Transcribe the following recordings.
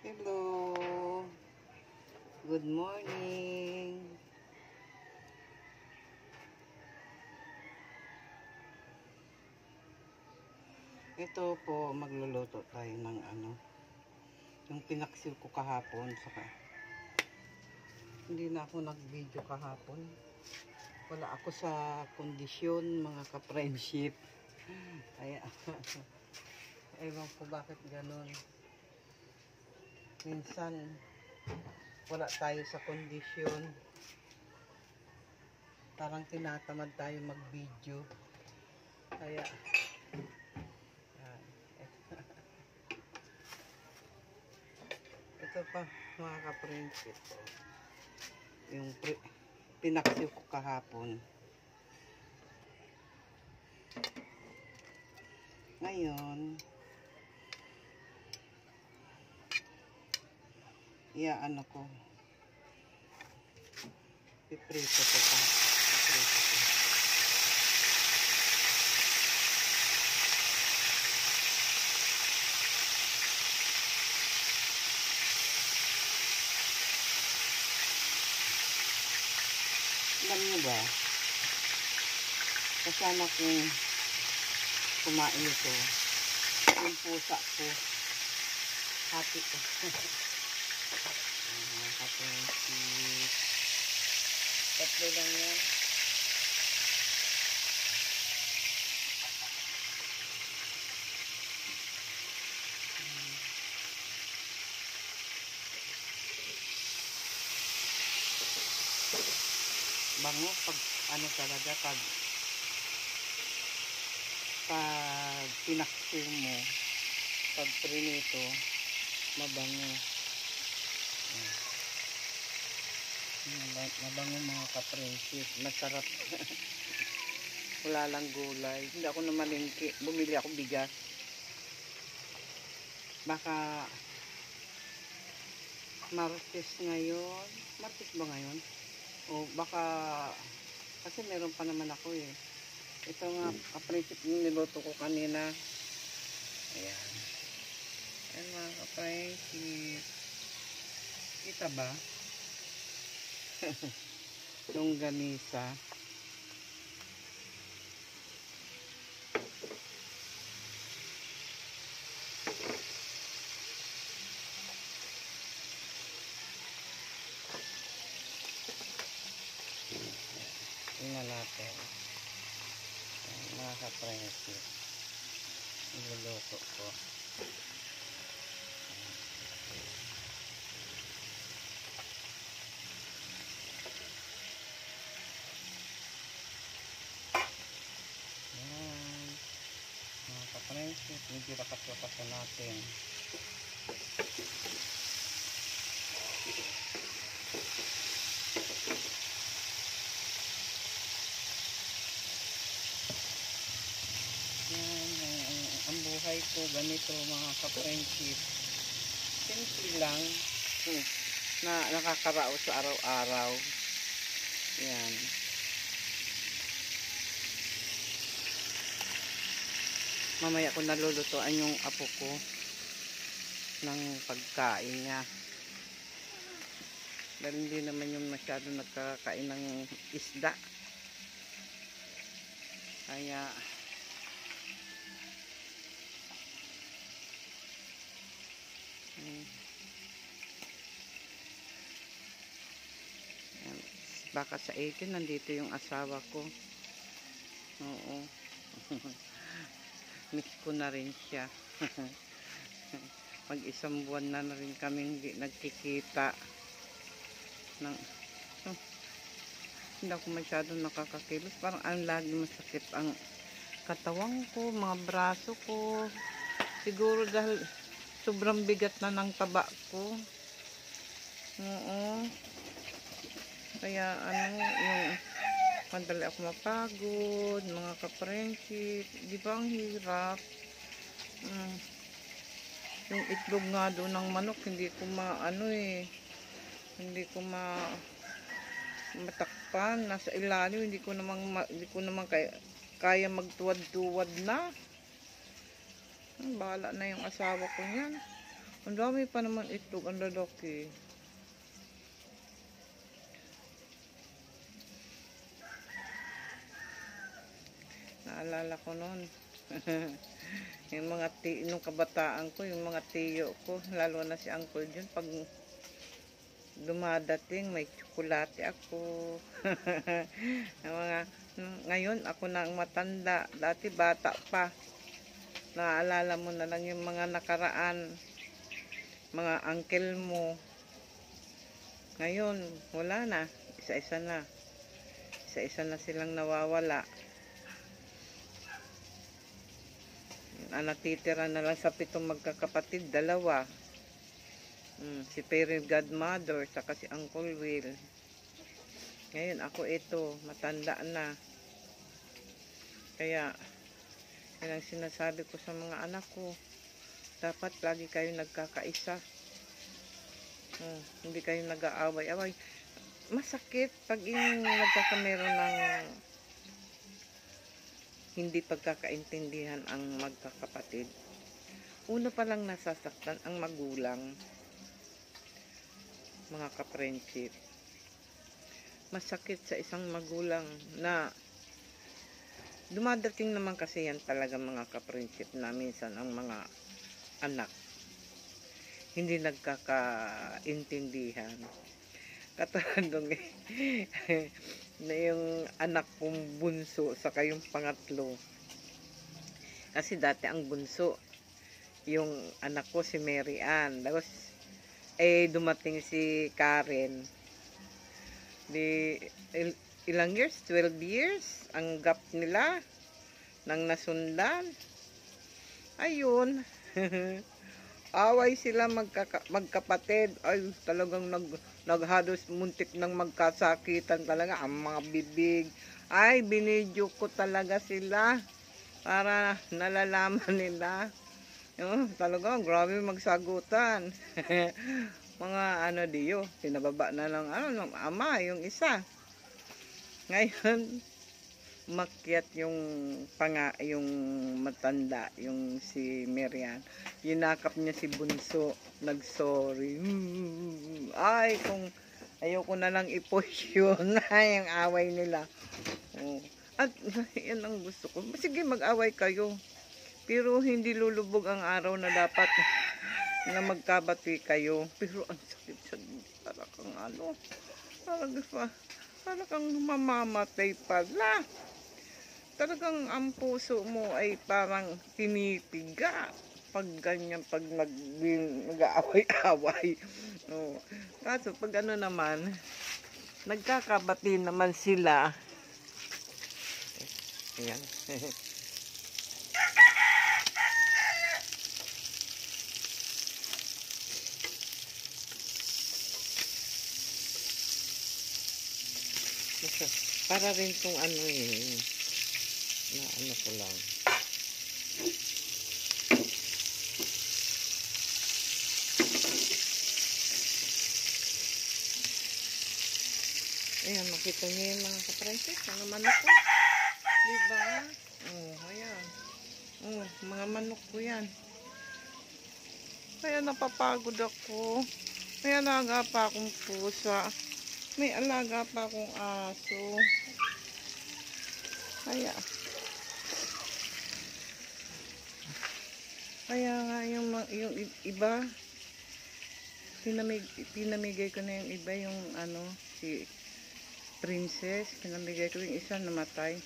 Hello. Good morning. Ito po, magluluto tayo ng yung pinaksiw ko kahapon. Saka, hindi na ako nag-video kahapon. Wala ako sa kondisyon, mga ka-friendship. Ay, ewan ko bakit ganun. Minsan, wala tayo sa kondisyon. Parang tinatamad tayo mag-video. Kaya, yan. Ito pa, mga ka-friendship. Yung pinaksiw ko kahapon. Ngayon, ko. Piprito ko pa. Piprito ko. Alam nyo ba, kasama kong kumain ito, yung pusa ko, happy ko. Kapensip. Tatlo lang yan. Bango pag talaga pag pinaksiw mo, pag prinito, mabango. Mabango mga ka-friendship. Masarap. Wala lang gulay. Hindi ako namalingki. Bumili ako bigas. Baka Martes ngayon. Martes ba ngayon? O baka kasi meron pa naman ako eh. Ito nga ka-friendship yung niluto ko kanina. Ayan. Ayan mga ka-friendship. Kita ba? Yung ganisa. Tingnan natin. Mga ka-friendship. Niluluto ko. Friendship, medyo lakas-lakasan natin. Yan, ang buhay ko ganito mga ka-friendship. Simple lang na nakakaraos sa araw-araw. Yan. Mamaya ko nalulutuan yung apo ko ng pagkain niya. Dahil hindi naman yung masyado nagkakain ng isda. Kaya baka sa 18 nandito yung asawa ko. Oo. Miss ko na rin siya. Mag isang buwan na rin kami hindi nagkikita. Hindi ako masyadong nakakakilos. Parang ang lagi masakit ang katawan ko, mga braso ko. Siguro dahil sobrang bigat na ng taba ko. Oo. Kaya yung madali ako mapagod, mga ka-friendship. Di ba ang hirap? Yung itlog nga doon ng manok, hindi ko hindi ko matakpan. Nasa ilalim, hindi ko naman kaya magtuwad-tuwad na. Bahala na yung asawa ko niyan. Ang dami pa naman itlog, ang lalaki. Naalala ko noon. Yung mga nung kabataan ko, yung mga tiyo ko, lalo na si Uncle John, pag dumadating, may tsokolate ako. Ngayon, ako na ang matanda. Dati bata pa. Naaalala mo na lang yung mga nakaraan, mga uncle mo. Ngayon, wala na. Isa-isa na. Isa-isa na silang nawawala. Ang natitira na lang sa 7 magkakapatid, 2. Si fairy godmother, saka si Uncle Will. Ngayon, ako ito, matanda na. Kaya, yan ang sinasabi ko sa mga anak ko. Dapat lagi kayo nagkakaisa. Hindi kayo nag-aaway-away. Masakit pag yung nagkakameron ng hindi pagkakaintindihan ang magkakapatid. Una pa lang nasasaktan ang magulang, mga ka-friendship. Masakit sa isang magulang na dumadating naman kasi yan talaga mga ka-friendship na minsan ang mga anak hindi nagkakaintindihan. Katulad na yung anak kong bunso saka yung pangatlo. Kasi dati ang bunso, yung anak ko si Mary Ann. Tapos, dumating si Karen. Ilang years? 12 years? Ang gap nila nang nasundan. Ayun. Away sila magkapatid. Ay, talagang naghalos muntik ng magkasakitan talaga ang mga bibig. Ay, binidyo ko talaga sila para nalalaman nila. Talaga, grabe magsagutan. Mga diyo, pinababa na lang ng ama, yung isa. Ngayon, makyat yung matanda, yung si Marian. Yinakap niya si bunso, nag-sorry. Ay, kung ayoko na lang i-push yun, ay, ang away nila. At yan ang gusto ko. Sige, mag-away kayo. Pero hindi lulubog ang araw na dapat na magkabati kayo. Pero ang sakit-sakit, para kang para kang mamamatay pala. Talagang ang puso mo ay parang tinipiga pag ganyan, pag nag-aaway-away. Kaso pag naman, nagkakabati naman sila. Ayan. Para rin tong na ko lang. Ayan, makita niyo yung mga ka-princess, mga manok ko. Diba? Ayan. Mga manok ko yan. Kaya napapagod ako. May alaga pa akong pusa. May alaga pa akong aso. Kaya nga yung iba, pinamigay ko na yung iba, yung si Princess, pinamigay ko yung isa, namatay.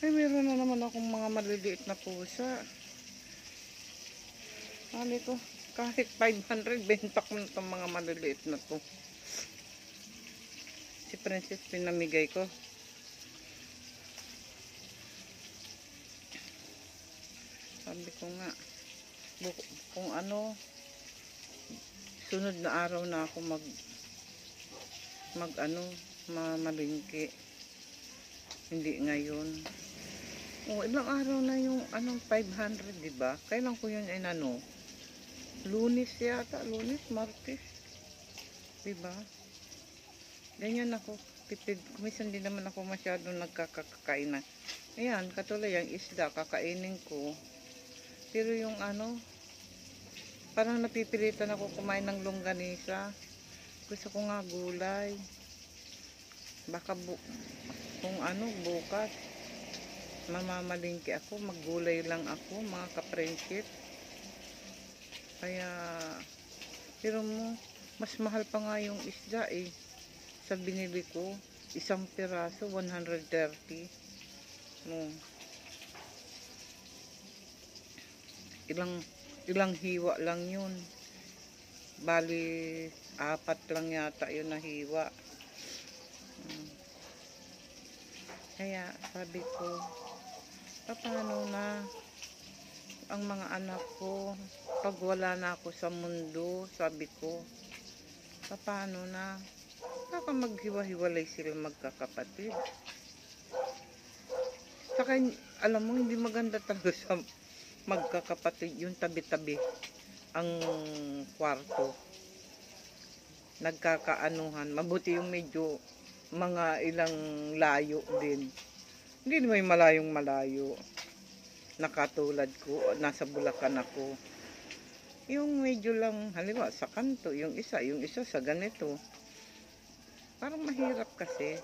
Ay, meron na naman akong mga maliliit na pusa. Mali ko, kahit 500, benta ko na itong mga maliliit na to. Si Princess pinamigay ko. Sabi ko nga, kung sunod na araw na ako mamalingki. Hindi ngayon. Ilang araw na yung 500, diba? Kailan ko yun Lunes yata, Lunes, Martes. Diba? Ganyan ako, tipid. Kumisan din naman ako masyadong nagkakakain na. Ayan, katulad yung isda, kakainin ko. Pero yung Parang napipilitan ako kumain ng longganisa. Gusto ko nga gulay. Baka kung ano, bukas mamamalingki ako, maggulay lang ako, mga ka-friendship. Kaya, pero mo, mas mahal pa nga yung isda eh. Sa binili ko, isang piraso, 130. No. Ilang hiwa lang yun. Bali, 4 lang yata yun na hiwa. Kaya, sabi ko, paano na ang mga anak ko pag wala na ako sa mundo, sabi ko, paano na? Baka maghiwa-hiwalay sila magkakapatid. Saka, alam mo, hindi maganda talaga sa magkakapatid yung tabi-tabi ang kwarto. Nagkakaanuhan. Mabuti yung medyo mga ilang layo din. Hindi naman yung malayong malayo. Nakatulad ko, nasa Bulacan ako. Yung medyo lang, halimbawa sa kanto, yung isa sa ganito. Parang mahirap kasi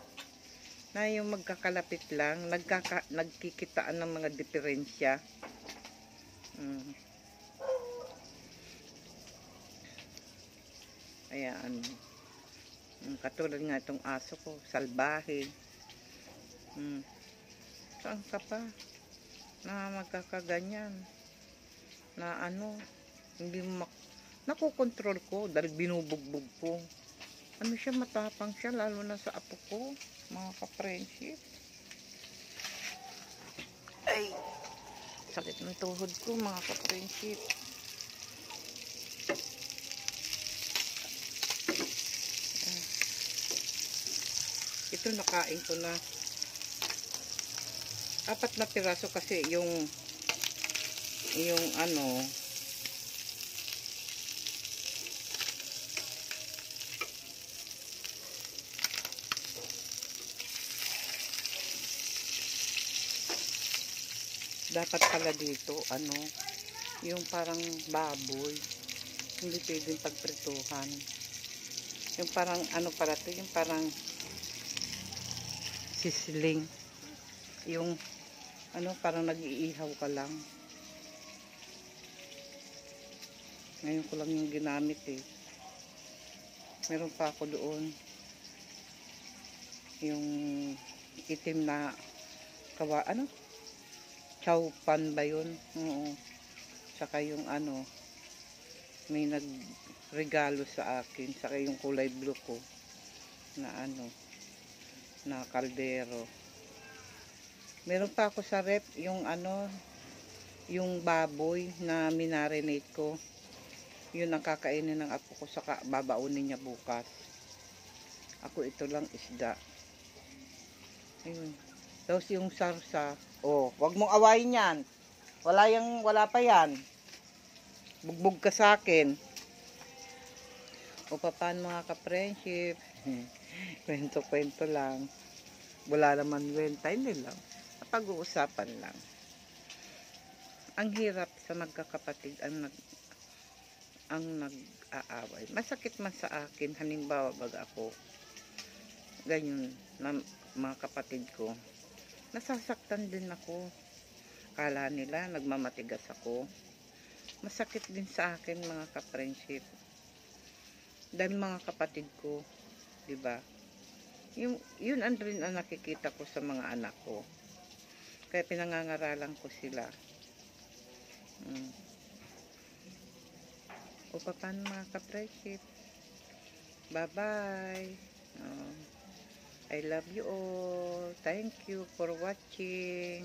na yung magkakalapit lang, nagkikitaan ng mga diferensya. Ayan. Katulad nga itong aso ko, salbahe. Saan ka pa? Na magkakaganyan. Na ano, hindi nakokontrol ko dahil binubugbog ko. Ano siya, matapang siya, lalo na sa apo ko, mga ka-friendship. Ay, sakit ng tuhod ko, mga ka-friendship. Ito nakain ko na 4 na piraso kasi yung ano, dapat pala dito ano, yung parang baboy, hindi pwedeng pagprituhan. Yung parang ano pala to, yung parang sisling, yung ano, parang nag-iihaw ka lang. Ngayon ko lang yung ginamit eh. Meron pa ako doon yung itim na ano, chowpan ba yun? Oo. Saka yung ano, may nagregalo sa akin, saka yung kulay blue ko na ano, na kaldero. Meron pa ako sa rep yung ano, yung baboy na minarinate ko. Yun ang kakainin ng apo ko, saka babaunin niya bukas. Ako ito lang isda. Ayun. Tapos yung sarsa, oh, wag mong awayin yan. Wala pa yan. Bugbog ka sa akin. O paano mga ka-friendship? Kwento-kwento lang. Wala naman time lang. Pag-uusapan lang. Ang hirap sa magkakapatid ang nag-aaway. Masakit man sa akin, halimbawa baga ako, ganyan na mga kapatid ko, nasasaktan din ako. Kala nila nagmamatigas ako. Masakit din sa akin mga ka-friendship. Dahil mga kapatid ko, 'di ba? Yun rin ang nakikita ko sa mga anak ko. Kaya pinangangaralan ko sila. O paano mga ka-friendship? Bye-bye. I love you all. Thank you for watching.